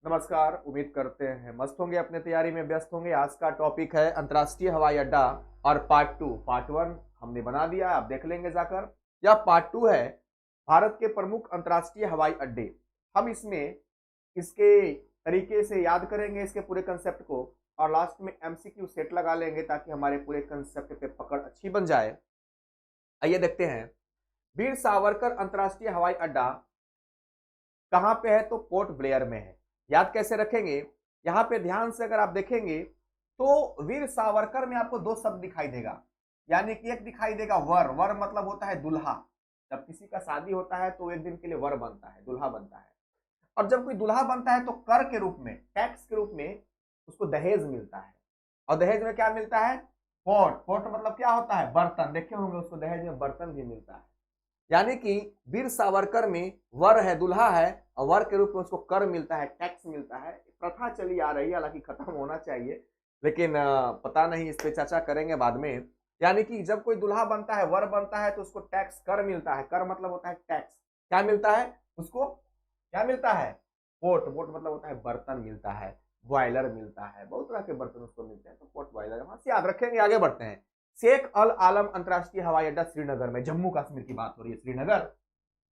नमस्कार। उम्मीद करते हैं मस्त होंगे, अपने तैयारी में व्यस्त होंगे। आज का टॉपिक है अंतर्राष्ट्रीय हवाई अड्डा और पार्ट टू। पार्ट वन हमने बना दिया, आप देख लेंगे जाकर। यह पार्ट टू है, भारत के प्रमुख अंतर्राष्ट्रीय हवाई अड्डे। हम इसमें इसके तरीके से याद करेंगे इसके पूरे कंसेप्ट को, और लास्ट में एमसीक्यू सेट लगा लेंगे ताकि हमारे पूरे कंसेप्ट पे पकड़ अच्छी बन जाए। आइए देखते हैं। वीर सावरकर अंतर्राष्ट्रीय हवाई अड्डा कहाँ पे है? तो पोर्ट ब्लेयर में है। याद कैसे रखेंगे? यहाँ पे ध्यान से अगर आप देखेंगे तो वीर सावरकर में आपको दो शब्द दिखाई देगा। यानी कि एक दिखाई देगा वर। वर मतलब होता है दुल्हा। जब किसी का शादी होता है तो एक दिन के लिए वर बनता है, दुल्हा बनता है। और जब कोई दुल्हा बनता है तो कर के रूप में, टैक्स के रूप में उसको दहेज मिलता है। और दहेज में क्या मिलता है? पोर्ट। पोर्ट मतलब क्या होता है? बर्तन। देखे होंगे उसको दहेज में बर्तन भी मिलता है। यानी कि वीर सावरकर में वर है, दुल्हा है, और वर के रूप में उसको कर मिलता है, टैक्स मिलता है। प्रथा चली आ रही है, हालांकि खत्म होना चाहिए, लेकिन पता नहीं, इस पे चर्चा करेंगे बाद में। यानी कि जब कोई दुल्हा बनता है, वर बनता है, तो उसको टैक्स, कर मिलता है। कर मतलब होता है टैक्स। क्या मिलता है उसको? क्या मिलता है? पोर्ट। पोर्ट मतलब होता है बर्तन मिलता है, बॉयलर मिलता है, बहुत तरह के बर्तन उसको मिलते हैं। तो पोर्ट बॉयलर वहां से याद रखेंगे। आगे बढ़ते हैं। शेख अल आलम अंतर्राष्ट्रीय हवाई अड्डा श्रीनगर में, जम्मू कश्मीर की बात हो रही है, श्रीनगर।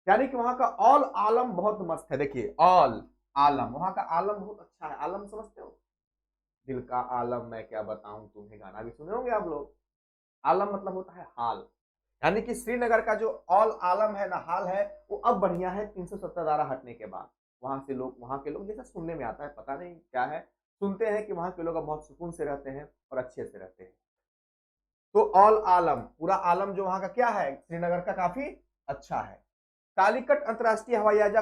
यानी कि वहां का ऑल आलम बहुत मस्त है। देखिए ऑल आलम, वहां का आलम बहुत अच्छा है। आलम समझते हो? दिल का आलम मैं क्या बताऊं तुम्हें, गाना भी सुने होंगे आप लोग। आलम मतलब होता है हाल। यानी कि श्रीनगर का जो ऑल आलम है ना, हाल है, वो अब बढ़िया है 370 धारा हटने के बाद। वहां से लोग, वहां के लोग, जैसा सुनने में आता है, पता नहीं क्या है, सुनते हैं कि वहां के लोग अब बहुत सुकून से रहते हैं और अच्छे से रहते हैं। तो ऑल आलम, पूरा आलम जो वहां का क्या है, श्रीनगर का, काफी अच्छा है। कालीकट अंतर्राष्ट्रीय हवाई अड्डा,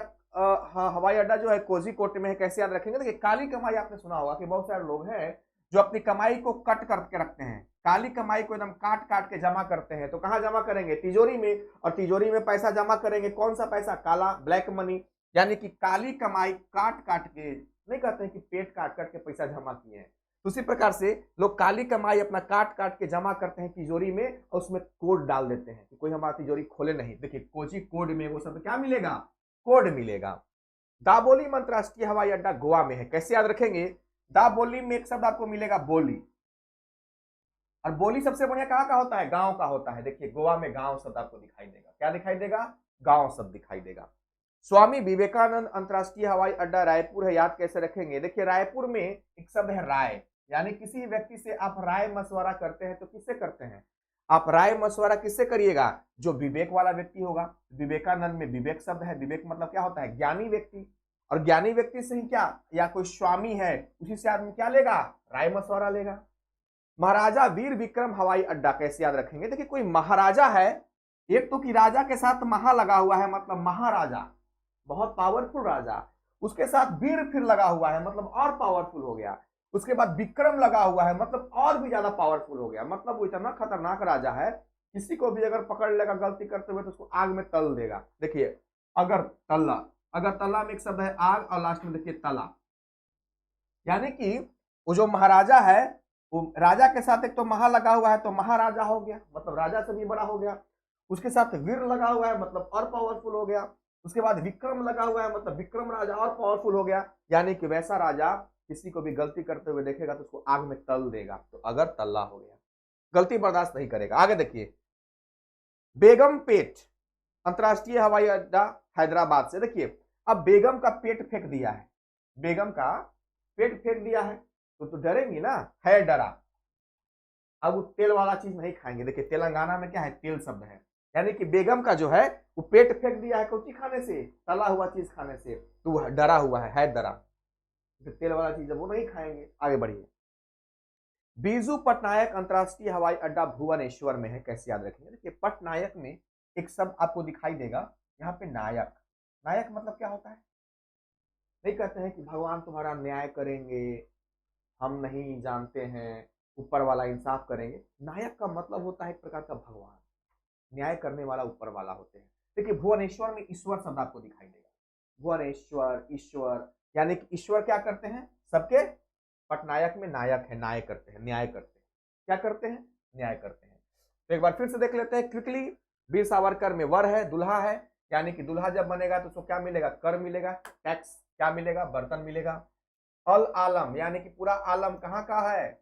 हवाई अड्डा जो है कोझीकोड में है। कैसे याद रखेंगे? देखिए काली कमाई आपने सुना होगा कि बहुत सारे लोग हैं जो अपनी कमाई को कट करके रखते हैं। काली कमाई को एकदम काट काट के जमा करते हैं। तो कहां जमा करेंगे? तिजोरी में। और तिजोरी में पैसा जमा करेंगे। कौन सा पैसा? काला, ब्लैक मनी। यानी कि काली कमाई काट काट के, नहीं कहते हैं कि पेट काट काट के पैसा जमा किए हैं। तो उसी प्रकार से लोग काली कमाई अपना काट काट के जमा करते हैं तिजोरी में, और उसमें कोड डाल देते हैं कि कोई हमारा तिजोरी खोले नहीं। देखिए कोची कोड में वो शब्द क्या मिलेगा? कोड मिलेगा। दाबोली में अंतरराष्ट्रीय हवाई अड्डा गोवा में है। कैसे याद रखेंगे? दाबोली में एक शब्द आपको मिलेगा बोली। और बोली सबसे बढ़िया कहाँ का होता है? गांव का होता है। देखिए गोवा में गांव शब्द आपको दिखाई देगा। क्या दिखाई देगा? गांव शब्द दिखाई देगा। स्वामी विवेकानंद अंतरराष्ट्रीय हवाई अड्डा रायपुर है। याद कैसे रखेंगे? देखिए रायपुर में एक शब्द है राय। यानी किसी व्यक्ति से आप राय मशवरा करते हैं तो किससे करते हैं? आप राय मशवरा किससे करिएगा? जो विवेक वाला व्यक्ति होगा। विवेकानंद में विवेक शब्द है। विवेक मतलब क्या होता है? ज्ञानी व्यक्ति। और ज्ञानी व्यक्ति से ही क्या, या कोई स्वामी है, उसी से आदमी क्या लेगा? राय मशवरा लेगा। महाराजा वीर विक्रम हवाई अड्डा कैसे याद रखेंगे? देखिए कोई महाराजा है, एक तो कि राजा के साथ महा लगा हुआ है, मतलब महाराजा, बहुत पावरफुल राजा। उसके साथ वीर फिर लगा हुआ है, मतलब और पावरफुल हो गया। उसके बाद विक्रम लगा हुआ है, मतलब और भी ज्यादा पावरफुल हो गया। मतलब वो इतना खतरनाक राजा है, किसी को भी अगर पकड़ लेगा गलती करते हुए तो उसको आग में तल देगा। देखिए अगर तल्ला, अगर तल्ला में एक शब्द है आग, और लास्ट में देखिए तला। यानी कि वो जो महाराजा है, वो राजा के साथ एक तो महा लगा हुआ है तो महाराजा हो गया, मतलब राजा से भी बड़ा हो गया। उसके साथ वीर लगा हुआ है, मतलब और पावरफुल हो गया। उसके बाद विक्रम लगा हुआ है, मतलब विक्रम राजा और पावरफुल हो गया। यानी कि वैसा राजा किसी को भी गलती करते हुए देखेगा तो उसको आग में तल देगा। तो अगर तल्ला हो गया, गलती बर्दाश्त नहीं करेगा। आगे देखिए। बेगम पेट अंतरराष्ट्रीय हवाई अड्डा हैदराबाद से। देखिए अब बेगम का पेट फेंक दिया है, बेगम का पेट फेंक दिया है, तो डरेंगी ना, है डरा। अब वो तेल वाला चीज नहीं खाएंगे। देखिए तेलंगाना में क्या है? तेल शब्द है। यानी कि बेगम का जो है वो पेट फेंक दिया है कौची खाने से? तला हुआ चीज खाने से। तो वो डरा हुआ है डरा। तो तेल वाला चीज है वो नहीं खाएंगे। आगे बढ़िए। बीजू पटनायक अंतरराष्ट्रीय हवाई अड्डा भुवनेश्वर में है। कैसे याद रखेंगे? देखिए पटनायक में एक शब्द आपको दिखाई देगा, यहाँ पे नायक। नायक मतलब क्या होता है? नहीं कहते हैं कि भगवान तुम्हारा न्याय करेंगे, हम नहीं जानते हैं, ऊपर वाला इंसाफ करेंगे। नायक का मतलब होता है एक प्रकार का भगवान, न्याय करने वाला ऊपर वाला होते हैं। देखिए भुवनेश्वर में ईश्वर शब्द आपको दिखाई देगा। भुवनेश्वर, ईश्वर। यानी कि ईश्वर क्या करते हैं? सबके। पटनायक में नायक है, न्याय करते हैं, न्याय करते हैं। क्या करते हैं? न्याय करते हैं। तो एक बार फिर से देख लेते हैं क्विकली। वीर सावरकर में वर है, दुल्हा है। यानी कि दुल्हा जब बनेगा तो उसको क्या मिलेगा? कर मिलेगा, टैक्स। क्या मिलेगा? बर्तन मिलेगा। अल आलम यानी कि पूरा आलम कहाँ का है,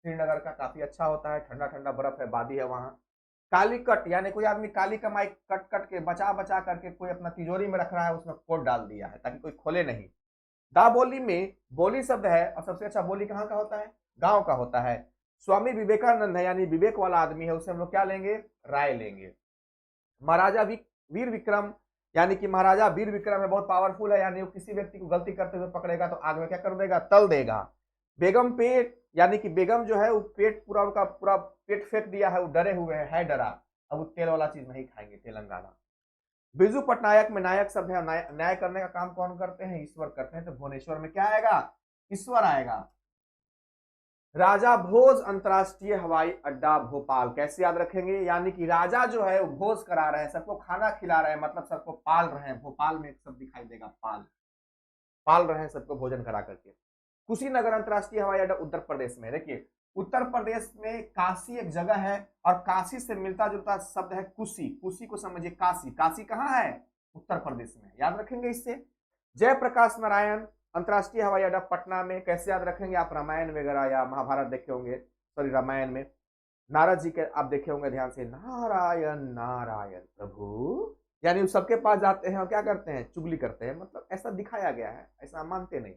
श्रीनगर का, काफी अच्छा होता है, ठंडा ठंडा बर्फ है, वादी है वहां। काली कट यानी कोई आदमी काली कमाई कट कट के बचा बचा करके कोई अपना तिजोरी में रख रहा है, उसमें कोट डाल दिया है ताकि कोई खोले नहीं। दाबोली में बोली शब्द है और सबसे अच्छा बोली कहाँ का होता है, गांव का होता है। स्वामी विवेकानंद है यानी विवेक वाला आदमी है, उसे हम लोग क्या लेंगे, राय लेंगे। महाराजा वीर विक्रम यानी कि महाराजा वीर विक्रम है, बहुत पावरफुल है, यानी वो किसी व्यक्ति को गलती करते हुए पकड़ेगा तो आग में क्या कर देगा, तल देगा। बेगम पेट यानी कि बेगम जो है वो पेट पूरा उनका पूरा पेट फेंक दिया है, वो डरे हुए है डरा, अब वो तेल वाला चीज नहीं खाएंगे, तेलंगाना। बिरजू पटनायक में नायक शब्द है, न्याय करने का काम कौन करते हैं, ईश्वर करते हैं, तो भुवनेश्वर में क्या आएगा, ईश्वर आएगा। राजा भोज अंतरराष्ट्रीय हवाई अड्डा भोपाल, कैसे याद रखेंगे, यानी कि राजा जो है वो भोज करा रहे हैं, सबको खाना खिला रहे हैं, मतलब सबको पाल रहे हैं। भोपाल में एक शब्द दिखाई देगा, पाल, पाल रहे हैं सबको भोजन करा करके। कुशीनगर अंतरराष्ट्रीय हवाई अड्डा उत्तर प्रदेश में, देखिए उत्तर प्रदेश में काशी एक जगह है और काशी से मिलता जुलता शब्द है कुशी, कुशी को समझिए काशी, काशी कहाँ है, उत्तर प्रदेश में, याद रखेंगे इससे। जयप्रकाश नारायण अंतरराष्ट्रीय हवाई अड्डा पटना में, कैसे याद रखेंगे, आप रामायण वगैरह या महाभारत देखे होंगे, सॉरी रामायण में नारद जी के आप देखे होंगे ध्यान से, नारायण नारायण प्रभु, यानी सबके पास जाते हैं और क्या करते हैं, चुगली करते हैं, मतलब ऐसा दिखाया गया है, ऐसा मानते नहीं,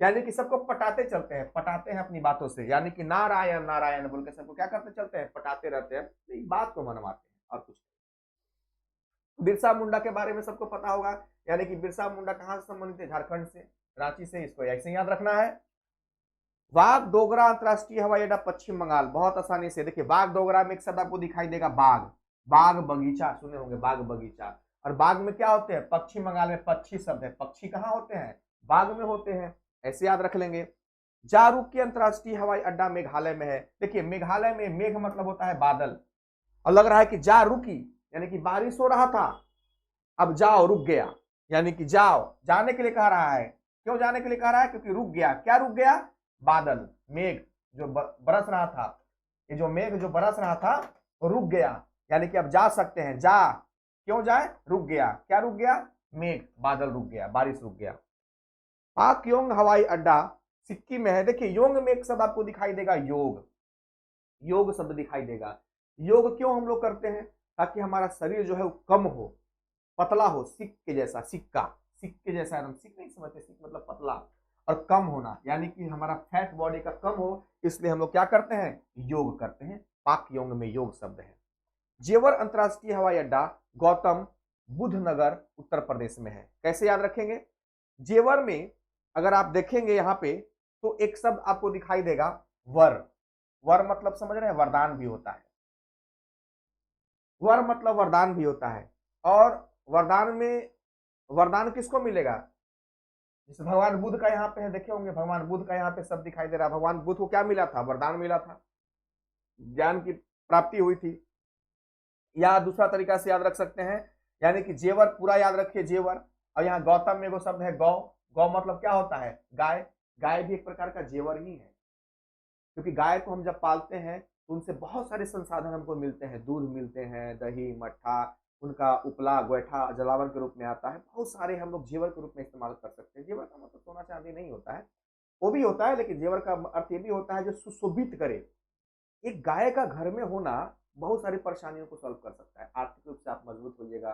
यानी कि सबको पटाते चलते हैं, पटाते हैं अपनी बातों से, यानी कि नारायण नारायण बोल के सबको क्या करते चलते हैं, पटाते रहते हैं, तो बात को मनवाते हैं और कुछ। बिरसा मुंडा के बारे में सबको पता होगा, यानी कि बिरसा मुंडा कहां से संबंधित है, झारखंड से, रांची से, इसको ऐसे याद रखना है। वाघ डोगरा अंतरराष्ट्रीय हवाई अड्डा पश्चिम बंगाल, बहुत आसानी से, देखिए बाघ डोगरा में एक शब्द आपको दिखाई देगा, बाघ, बाघ बगीचा सुने होंगे, बाघ बगीचा, और बाघ में क्या होते हैं, पश्चिम बंगाल में पक्षी शब्द है, पक्षी कहाँ होते हैं, बाघ में होते हैं, ऐसे याद रख लेंगे। जारूकी अंतरराष्ट्रीय हवाई अड्डा मेघालय में है, देखिए मेघालय में मेघ मतलब होता है बादल, और लग रहा है कि जा रुकी यानी कि बारिश हो रहा था, अब जाओ रुक गया, यानी कि जाओ, जाने के लिए कह रहा है, क्यों जाने के लिए कह रहा है, क्योंकि रुक गया, क्या रुक गया, बादल, मेघ जो बरस रहा था, ये जो मेघ जो बरस रहा था वो रुक गया, यानी कि अब जा सकते हैं, जा, क्यों जाए, रुक गया, क्या रुक गया, मेघ, बादल रुक गया, बारिश रुक गया। पाक योंग हवाई अड्डा सिक्किम में है, देखिए योंग में एक शब्द आपको दिखाई देगा, योग, योग शब्द दिखाई देगा। योग क्यों हम लोग करते हैं, ताकि हमारा शरीर जो है वो कम हो, पतला हो, सिक के जैसा, सिक्का, सिक के जैसा, हम सिक नहीं समझते, सिक मतलब पतला, और कम होना, यानी कि हमारा फैट बॉडी का कम हो, इसलिए हम लोग क्या करते हैं, योग करते हैं, पाक योंग में योग शब्द है। जेवर अंतरराष्ट्रीय हवाई अड्डा गौतम बुद्ध नगर उत्तर प्रदेश में है, कैसे याद रखेंगे, जेवर में अगर आप देखेंगे यहां पे तो एक शब्द आपको दिखाई देगा, वर, वर मतलब समझ रहे हैं, वरदान भी होता है, वर मतलब वरदान भी होता है, और वरदान में वरदान किसको मिलेगा, जैसे भगवान बुद्ध का यहाँ पे है, देखे होंगे भगवान बुद्ध का यहाँ पे शब्द दिखाई दे रहा है, भगवान बुद्ध को क्या मिला था, वरदान मिला था, ज्ञान की प्राप्ति हुई थी। या दूसरा तरीका से याद रख सकते हैं, यानी कि जेवर पूरा याद रखिए, जेवर, और यहाँ गौतम में वो शब्द है गौ, गौ मतलब क्या होता है, गाय, गाय भी एक प्रकार का जेवर ही है, क्योंकि गाय को हम जब पालते हैं तो उनसे बहुत सारे संसाधन हमको मिलते हैं, दूध मिलते हैं, दही मट्ठा, उनका उपला गोईठा जलावन के रूप में आता है, बहुत सारे हम लोग जेवर के रूप में इस्तेमाल कर सकते हैं। जेवर का मतलब सोना चांदी नहीं होता है, वो भी होता है, लेकिन जेवर का अर्थ ये भी होता है जो सुशोभित करे। एक गाय का घर में होना बहुत सारी परेशानियों को सॉल्व कर सकता है, आर्थिक रूप से आप मजबूत होइएगा,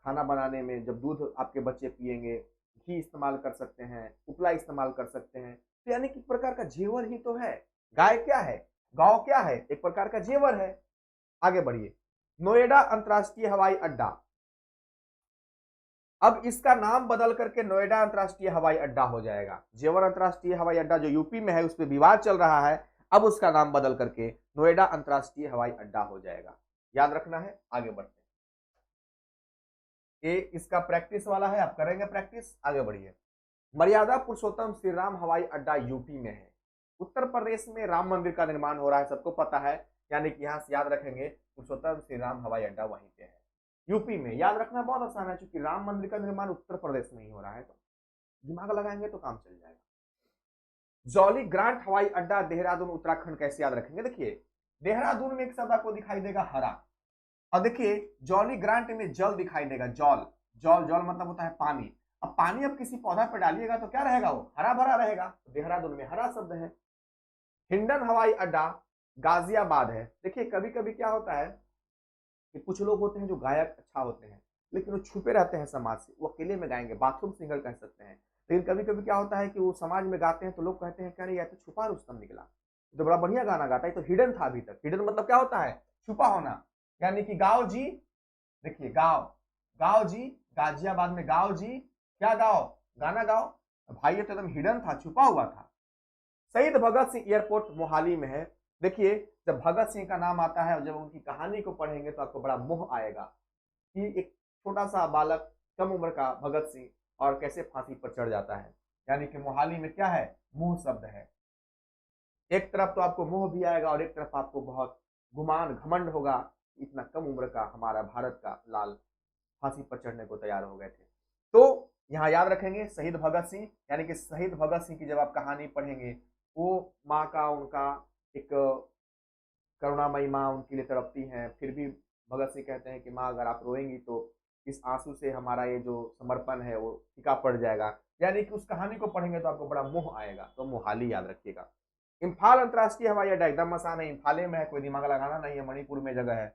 खाना बनाने में जब दूध आपके बच्चे पिएंगे, घी इस्तेमाल कर सकते हैं, उपला इस्तेमाल कर सकते हैं, तो यानी कि प्रकार का जेवर ही तो है, गाय क्या है, गांव क्या है, एक प्रकार का जेवर है। आगे बढ़िए, नोएडा अंतरराष्ट्रीय हवाई अड्डा, अब इसका नाम बदल करके नोएडा अंतरराष्ट्रीय हवाई अड्डा हो जाएगा, जेवर अंतरराष्ट्रीय हवाई अड्डा जो यूपी में है उस पर विवाद चल रहा है, अब उसका नाम बदल करके नोएडा अंतरराष्ट्रीय हवाई अड्डा हो जाएगा, याद रखना है। आगे बढ़ते हैं, ये इसका प्रैक्टिस वाला है, आप करेंगे प्रैक्टिस, आगे बढ़िए। मर्यादा पुरुषोत्तम श्री राम हवाई अड्डा यूपी में है, उत्तर प्रदेश में राम मंदिर का निर्माण हो रहा है, सबको पता है, यानी कि यहां से याद रखेंगे पुरुषोत्तम श्री राम हवाई अड्डा वहीं पे है, यूपी में, याद रखना बहुत आसान है, क्योंकि राम मंदिर का निर्माण उत्तर प्रदेश में ही हो रहा है, तो दिमाग लगाएंगे तो काम चल जाएगा। जॉली ग्रांट हवाई अड्डा देहरादून उत्तराखंड, कैसे याद रखेंगे, देखिए देहरादून में एक शब्द आपको दिखाई देगा, हरा, और देखिए जॉली ग्रांट में जल दिखाई देगा, जॉल, जॉल, जॉल मतलब होता है पानी, अब पानी अब किसी पौधा पर डालिएगा तो क्या रहेगा, वो हरा भरा रहेगा। तो देहरादून में हरा शब्द है। हिंडन हवाई अड्डा गाजियाबाद है। देखिए कभी कभी क्या होता है कि कुछ लोग होते हैं जो गायक अच्छा होते हैं, लेकिन वो छुपे रहते हैं समाज से, वो अकेले में गाएंगे, बाथरूम सिंगर कह सकते हैं। लेकिन कभी कभी क्या होता है कि वो समाज में गाते हैं तो लोग कहते हैं कि अरे यार तो छुपा रुस्तम निकला, तो बड़ा बढ़िया गाना गाता है, तो हिडन था अभी तक। हिडन मतलब क्या होता है, छुपा होना। यानी कि गाओ जी, देखिए गाओ, गाओ जी, गाजियाबाद में गाओ जी, क्या गाओ, गाना गाओ। भाई ये तो एकदम हिडन था, छुपा हुआ था। शहीद भगत सिंह एयरपोर्ट मोहाली में है। देखिए जब भगत सिंह का नाम आता है और जब उनकी कहानी को पढ़ेंगे तो आपको बड़ा मोह आएगा कि एक छोटा सा बालक, कम उम्र का भगत सिंह, और कैसे फांसी पर चढ़ जाता है। यानी कि मोहाली में क्या है, मोह शब्द है। एक तरफ तो आपको मोह भी आएगा और एक तरफ आपको बहुत गुमान घमंड होगा, इतना कम उम्र का हमारा भारत का लाल फांसी पर चढ़ने को तैयार हो गए थे। तो यहाँ याद रखेंगे शहीद भगत सिंह, यानी कि शहीद भगत सिंह की जब आप कहानी पढ़ेंगे, वो माँ का उनका एक करुणामयी माँ उनके लिए तड़पती हैं, फिर भी भगत सिंह कहते हैं कि माँ अगर आप रोएंगी तो इस आंसू से हमारा ये जो समर्पण है वो फीका पड़ जाएगा। यानी कि उस कहानी को पढ़ेंगे तो आपको बड़ा मोह आएगा। तो मोहाली याद रखिएगा। इम्फाल अंतर्राष्ट्रीय हवाई अड्डा एकदम आसान है, इम्फाले में है, कोई दिमाग लगाना नहीं है, मणिपुर में जगह है।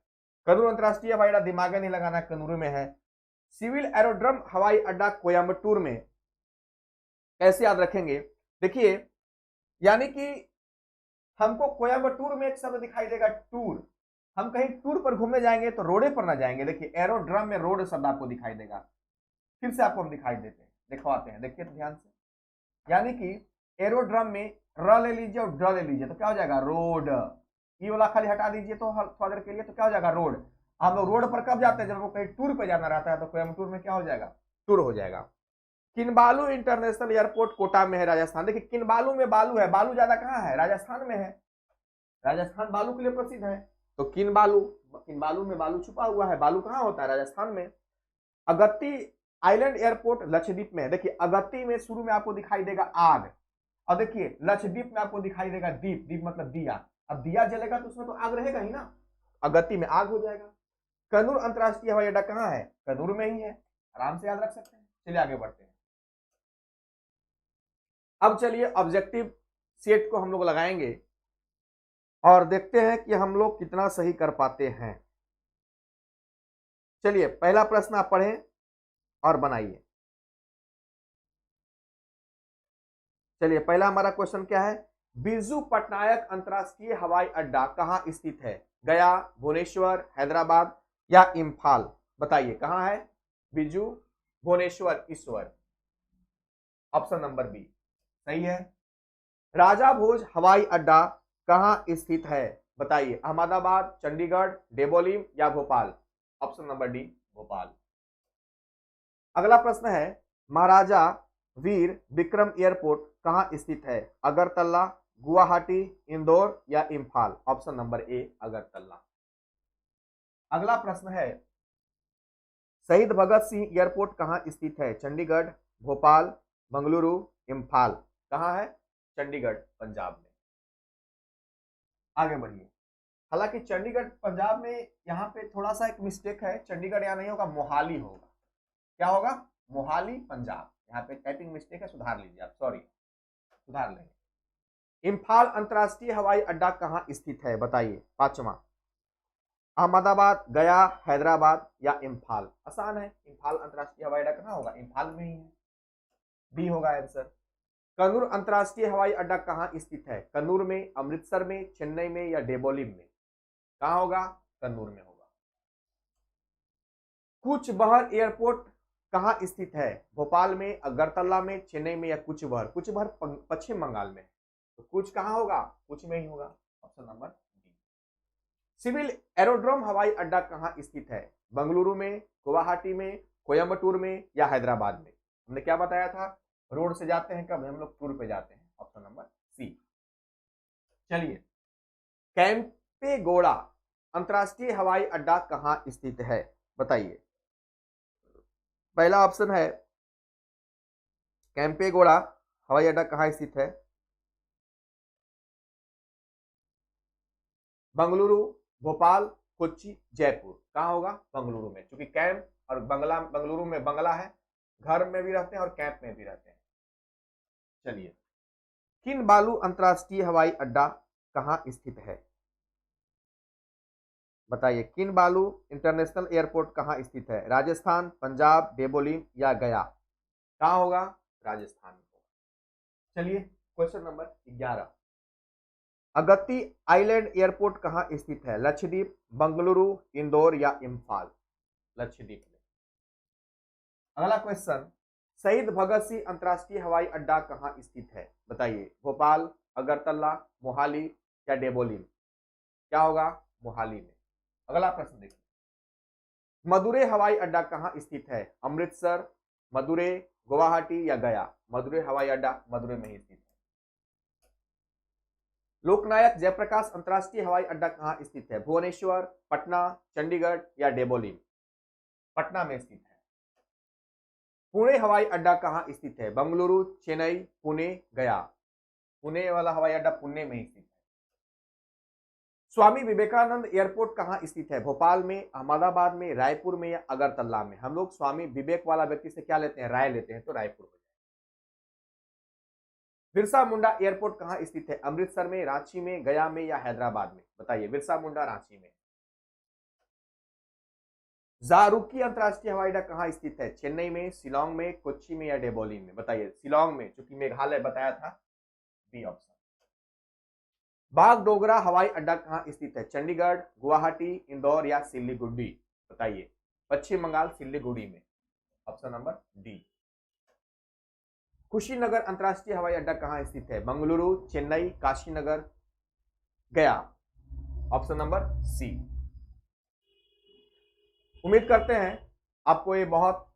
कन्नूर अंतर्राष्ट्रीय हवाई अड्डा दिमाग नहीं लगाना, कन्नूर में है। सिविल एरोड्रम हवाई अड्डा कोयम्बटूर में। कैसे याद रखेंगे, देखिए यानी कि हमको कोयम्बटूर में एक शब्द दिखाई देगा टूर, हम कहीं टूर पर घूमने जाएंगे तो रोडे पर ना जाएंगे। देखिए एरोड्रम में रोड शब्द आपको दिखाई देगा। फिर से आपको हम दिखाई देते हैं, दिखवाते हैं, देखिए तो ध्यान से। यानी कि एरोड्रम में र ले लीजिए और ड्र ले लीजिए तो क्या हो जाएगा, रोड। ये वाला खाली हटा दीजिए तो थोड़ा देर के लिए, तो क्या हो जाएगा, रोड। हम लोग रोड पर कब जाते हैं, जब वो कहीं टूर पर जाना रहता है, तो कोयम्बटूर में क्या हो जाएगा, टूर हो जाएगा। किनबालू इंटरनेशनल एयरपोर्ट कोटा में है, राजस्थान। देखिए किनबालू में बालू है, बालू ज्यादा कहाँ है, राजस्थान में है। राजस्थान बालू के लिए प्रसिद्ध है। तो किनबालू, किनबालू में बालू छुपा हुआ है, बालू कहाँ होता है, राजस्थान में। अगत्ती आइलैंड एयरपोर्ट लक्षद्वीप में है। देखिए अगत्ती में शुरू में आपको दिखाई देगा आग, और देखिए लक्षद्वीप में आपको दिखाई देगा दीप, दीप मतलब दिया। अब दिया जलेगा तो उसमें तो आग रहेगा ही ना, अगत्ती में आग हो जाएगा। कन्नूर अंतर्राष्ट्रीय हवाई अड्डा कहाँ है, कन्नूर में ही है, आराम से याद रख सकते हैं। चलिए आगे बढ़ते हैं। अब चलिए ऑब्जेक्टिव सेट को हम लोग लगाएंगे और देखते हैं कि हम लोग कितना सही कर पाते हैं। चलिए पहला प्रश्न आप पढ़ें और बनाइए। चलिए पहला हमारा क्वेश्चन क्या है, बिरजू पटनायक अंतर्राष्ट्रीय हवाई अड्डा कहाँ स्थित है, गया, भुवनेश्वर, हैदराबाद या इम्फाल। बताइए कहाँ है, बिरजू, भुवनेश्वर, ईश्वर। ऑप्शन नंबर बी सही है। राजा भोज हवाई अड्डा कहाँ स्थित है, बताइए, अहमदाबाद, चंडीगढ़, डेबोलीम या Bhopal. Option number D Bhopal. अगला प्रश्न है, महाराजा वीर विक्रम एयरपोर्ट कहाँ स्थित है, अगरतला, गुवाहाटी, इंदौर या Imphal. Option number A Agartala. अगला प्रश्न है, शहीद भगत सिंह एयरपोर्ट कहाँ स्थित है, चंडीगढ़, भोपाल, बंगलुरु, इम्फाल। कहाँ है, चंडीगढ़, पंजाब में। आगे बढ़िए। हालांकि चंडीगढ़ पंजाब में, यहाँ पे थोड़ा सा एक मिस्टेक है, चंडीगढ़ यहाँ नहीं होगा, मोहाली होगा। क्या होगा, मोहाली पंजाब। यहाँ पे टाइपिंग मिस्टेक है, सुधार लीजिए आप, सॉरी, सुधार लेंगे। इम्फाल अंतर्राष्ट्रीय हवाई अड्डा कहाँ स्थित है, बताइए, पांचवा, अहमदाबाद, गया, हैदराबाद या इम्फाल। आसान है, इम्फाल अंतर्राष्ट्रीय हवाई अड्डा कहाँ होगा, इम्फाल में ही है, बी होगा आंसर। कन्नूर अंतर्राष्ट्रीय हवाई अड्डा कहाँ स्थित है, कन्नूर में, अमृतसर में, चेन्नई में या डेबोलिम में। कहाँ होगा, कन्नूर में होगा। कुचबहर एयरपोर्ट कहाँ स्थित है, भोपाल में, अगरतला में, चेन्नई में या कुचबहर। कुचबहर पश्चिम बंगाल में, तो कुछ कहाँ होगा, कुछ में ही होगा। Option number D. Civil aerodrome हवाई अड्डा कहाँ स्थित है, बंगलुरु में, गुवाहाटी में, कोयम्बटूर में या हैदराबाद में। हमने क्या बताया था, रोड से जाते हैं कब, हम लोग टूर पे जाते हैं। Option number C. चलिए, कैंपेगौड़ा अंतर्राष्ट्रीय हवाई अड्डा कहाँ स्थित है, बताइए। पहला ऑप्शन है, कैंपेगौड़ा हवाई अड्डा कहाँ स्थित है, बंगलुरु, भोपाल, कोच्चि, जयपुर। कहाँ होगा, बंगलुरु में, क्योंकि कैंप और बंगला, बंगलुरु में बंगला है, घर में भी रहते हैं और कैंप में भी रहते हैं। चलिए, किन बालू अंतर्राष्ट्रीय हवाई अड्डा कहां स्थित है? बताइए, किन बालू इंटरनेशनल एयरपोर्ट कहां स्थित है? राजस्थान, पंजाब, डेबोलिम या गया? कहां होगा? राजस्थान में होगा। चलिए, question number 11, Agatti island airport कहां स्थित है? लक्षद्वीप, बंगलुरु, इंदौर या इम्फाल? लक्षद्वीप में। अगला क्वेश्चन, शहीद भगत सिंह अंतर्राष्ट्रीय हवाई अड्डा कहां स्थित है? बताइए, भोपाल, अगरतला, मोहाली या डेबोलिम? क्या होगा? मोहाली में। अगला प्रश्न देखिए, मदुरै हवाई अड्डा कहां स्थित है? अमृतसर, मदुरै, गुवाहाटी या गया? मदुरै हवाई अड्डा मदुरै में ही स्थित है। लोकनायक जयप्रकाश अंतर्राष्ट्रीय हवाई अड्डा कहां स्थित है? भुवनेश्वर, पटना, चंडीगढ़ या डेबोलिम? पटना में स्थित है। पुणे हवाई अड्डा कहां स्थित है? बंगलुरु, चेन्नई, पुणे, गया? पुणे वाला हवाई अड्डा पुणे में ही स्थित है। स्वामी विवेकानंद एयरपोर्ट कहां स्थित है? भोपाल में, अहमदाबाद में, रायपुर में या अगरतला में? हम लोग स्वामी विवेक वाला व्यक्ति से क्या लेते हैं? राय लेते हैं, तो रायपुर में। बिरसा मुंडा एयरपोर्ट कहां स्थित है? अमृतसर में, रांची में, गया में या हैदराबाद में? बताइए, बिरसा मुंडा रांची में। जारुकी अंतर्राष्ट्रीय हवाई अड्डा कहां स्थित है? चेन्नई में, शिलोंग में, कोच्चि में या डेबोली में? बताइए, शिलोंग में, क्योंकि मेघालय बताया था, बी ऑप्शन। बागडोगरा हवाई अड्डा कहां स्थित है? चंडीगढ़, गुवाहाटी, इंदौर या सिल्लीगुड़ी? बताइए, पश्चिम बंगाल, सिल्लीगुड़ी में। Option number D. कुशीनगर अंतर्राष्ट्रीय हवाई अड्डा कहां स्थित है? Mangaluru, Chennai, Kashinagar, Gaya? Option number C. उम्मीद करते हैं आपको ये बहुत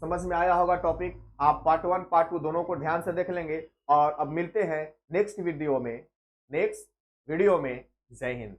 समझ में आया होगा टॉपिक। आप पार्ट 1 पार्ट 2 दोनों को ध्यान से देख लेंगे और अब मिलते हैं नेक्स्ट वीडियो में। जय हिंद।